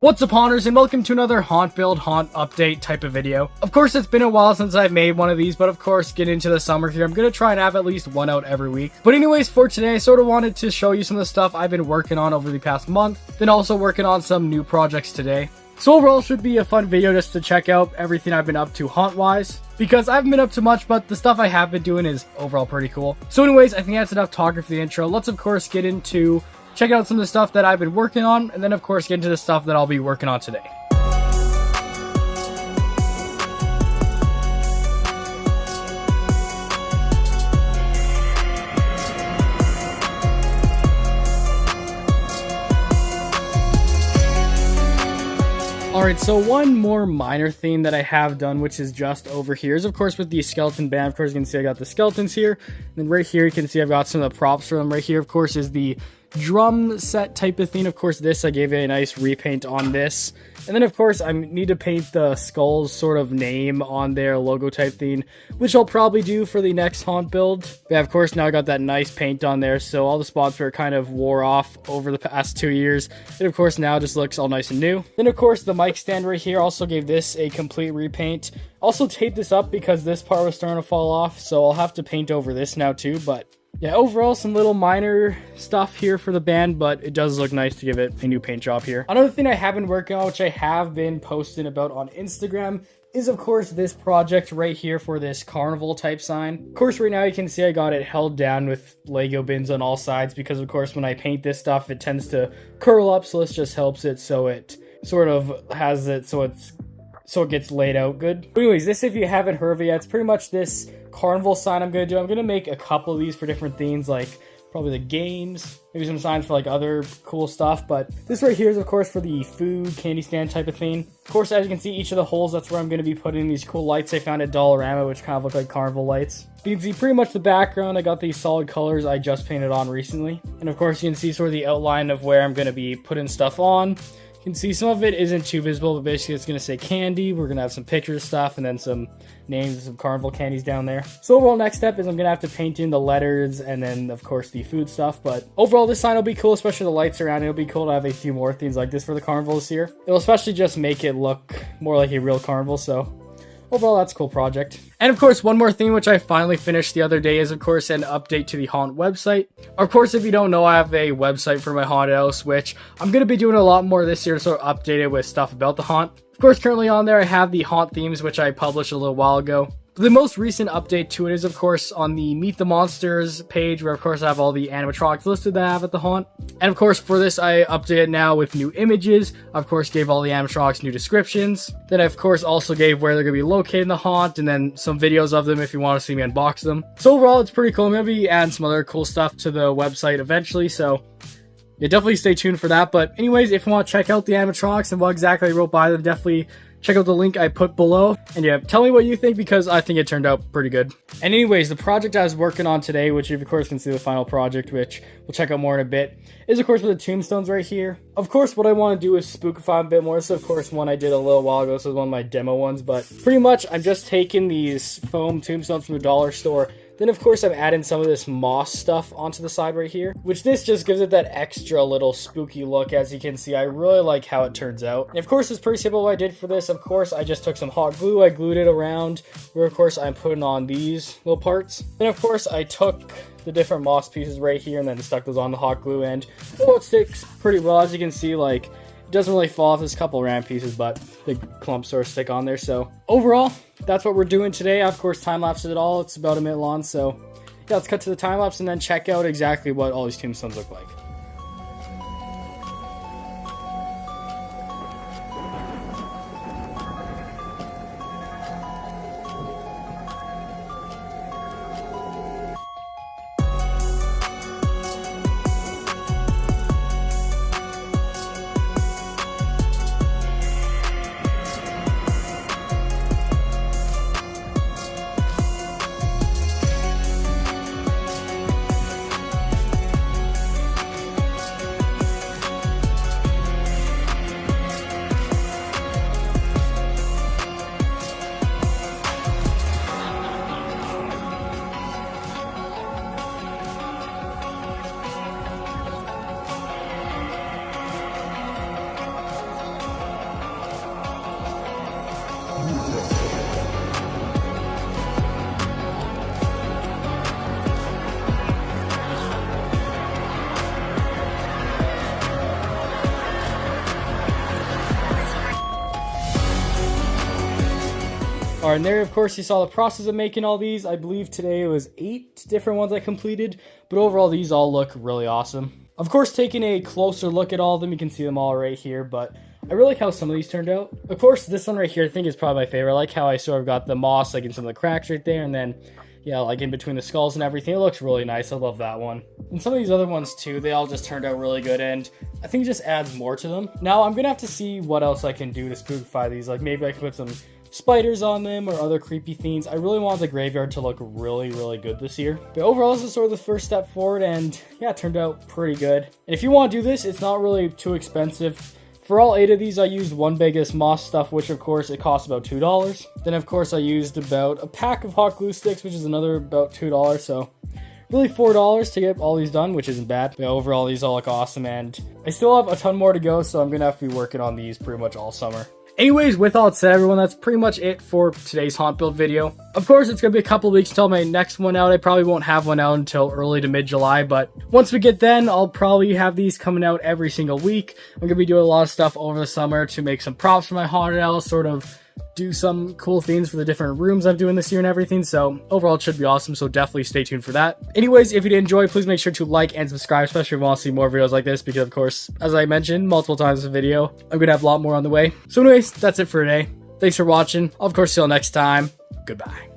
What's up, haunters, and welcome to another haunt build, haunt update type of video. Of course, it's been a while since I've made one of these, but of course, getting into the summer here, I'm going to try and have at least one out every week. But anyways, for today, I sort of wanted to show you some of the stuff I've been working on over the past month, then also working on some new projects today. So overall, it should be a fun video just to check out everything I've been up to haunt-wise, because I haven't been up to much, but the stuff I have been doing is overall pretty cool. So anyways, I think that's enough talking for the intro. Let's, of course, get into check out some of the stuff that I've been working on, and then of course get into the stuff that I'll be working on today. Alright, so one more minor thing that I have done, which is just over here, is of course with the skeleton band. Of course, you can see I got the skeletons here, and then right here you can see I've got some of the props for them. Right here, of course, is the drum set type of thing. Of course, this I gave it a nice repaint on this, and then of course I need to paint the skull's sort of name on their logo type thing, which I'll probably do for the next haunt build. But yeah, of course, now I got that nice paint on there, so all the spots where it kind of wore off over the past 2 years, it of course now just looks all nice and new. Then of course the mic stand right here, also gave this a complete repaint. Also taped this up because this part was starting to fall off, so I'll have to paint over this now too. But yeah, overall some little minor stuff here for the band, but it does look nice to give it a new paint job here. Another thing I have been working on, which I have been posting about on Instagram, is of course this project right here for this carnival type sign. Of course, right now you can see I got it held down with Lego bins on all sides because of course when I paint this stuff it tends to curl up, so this just helps it so it sort of has it so it gets laid out good. But anyways, this, if you haven't heard of it yet, it's pretty much this carnival sign I'm going to do. I'm going to make a couple of these for different themes, like probably the games, maybe some signs for like other cool stuff. But this right here is of course for the food, candy stand type of thing. Of course, as you can see, each of the holes, that's where I'm going to be putting these cool lights I found at Dollarama, which kind of look like carnival lights. You can see pretty much the background. I got these solid colors I just painted on recently. And of course, you can see sort of the outline of where I'm going to be putting stuff on. You can see some of it isn't too visible, but basically it's going to say candy. We're going to have some pictures stuff and then some names of some carnival candies down there. So overall, next step is I'm going to have to paint in the letters and then of course the food stuff. But overall, this sign will be cool, especially the lights around it. It'll be cool to have a few more things like this for the carnival this year. It'll especially just make it look more like a real carnival. So overall, that's a cool project. And of course, one more thing which I finally finished the other day is of course an update to the haunt website. Of course, if you don't know, I have a website for my haunted house, which I'm going to be doing a lot more this year to sort of update it with stuff about the haunt. Of course, currently on there I have the haunt themes, which I published a little while ago. The most recent update to it is, of course, on the Meet the Monsters page, where, of course, I have all the animatronics listed that I have at the haunt. And, of course, for this, I updated it now with new images. Of course, gave all the animatronics new descriptions. Then, I, of course, also gave where they're going to be located in the haunt, and then some videos of them if you want to see me unbox them. So, overall, it's pretty cool. I'm going to be adding some other cool stuff to the website eventually, so yeah, definitely stay tuned for that. But anyways, if you want to check out the animatronics and what exactly I wrote by them, definitely check out the link I put below. And yeah, tell me what you think, because I think it turned out pretty good. And anyways, the project I was working on today, which you of course can see the final project, which we'll check out more in a bit, is of course with the tombstones right here. Of course, what I want to do is spookify a bit more. So of course, one I did a little while ago, so this is one of my demo ones. But pretty much, I'm just taking these foam tombstones from the dollar store. Then, of course, I'm adding some of this moss stuff onto the side right here, which this just gives it that extra little spooky look. As you can see, I really like how it turns out. And, of course, it's pretty simple what I did for this. Of course, I just took some hot glue. I glued it around where, of course, I'm putting on these little parts. Then, of course, I took the different moss pieces right here and then stuck those on the hot glue end. Well, it sticks pretty well. As you can see, like, it doesn't really fall off. There's a couple round pieces, but the clumps sort of stick on there. So overall, that's what we're doing today. Of course, time-lapsed it all. It's about a minute long. So yeah, let's cut to the time-lapse and then check out exactly what all these tombstones look like. All right, and there, of course, you saw the process of making all these. I believe today it was 8 different ones I completed, but overall, these all look really awesome. Of course, taking a closer look at all of them, you can see them all right here, but I really like how some of these turned out. Of course, this one right here, I think is probably my favorite. I like how I sort of got the moss, like in some of the cracks right there, and then, yeah, like in between the skulls and everything. It looks really nice. I love that one. And some of these other ones too, they all just turned out really good, and I think it just adds more to them. Now, I'm gonna have to see what else I can do to spookify these. Like maybe I can put some spiders on them or other creepy themes. I really want the graveyard to look really, really good this year. But overall, this is sort of the first step forward, and yeah, it turned out pretty good. And if you want to do this, it's not really too expensive. For all 8 of these, I used one biggest moss stuff, which of course it costs about $2. Then of course I used about a pack of hot glue sticks, which is another about $2. So really $4 to get all these done, which isn't bad. But overall, these all look awesome, and I still have a ton more to go, so I'm gonna have to be working on these pretty much all summer. Anyways, with all that said, everyone, that's pretty much it for today's haunt build video. Of course, it's going to be a couple weeks until my next one out. I probably won't have one out until early to mid-July, but once we get then, I'll probably have these coming out every single week. I'm going to be doing a lot of stuff over the summer to make some props for my haunted house, sort of do some cool things for the different rooms I'm doing this year and everything. So overall, it should be awesome, so definitely stay tuned for that. Anyways, if you did enjoy, please make sure to like and subscribe, especially if you want to see more videos like this, because of course, as I mentioned multiple times in the video, I'm gonna have a lot more on the way. So anyways, that's it for today. Thanks for watching. I'll of course see you all next time. Goodbye.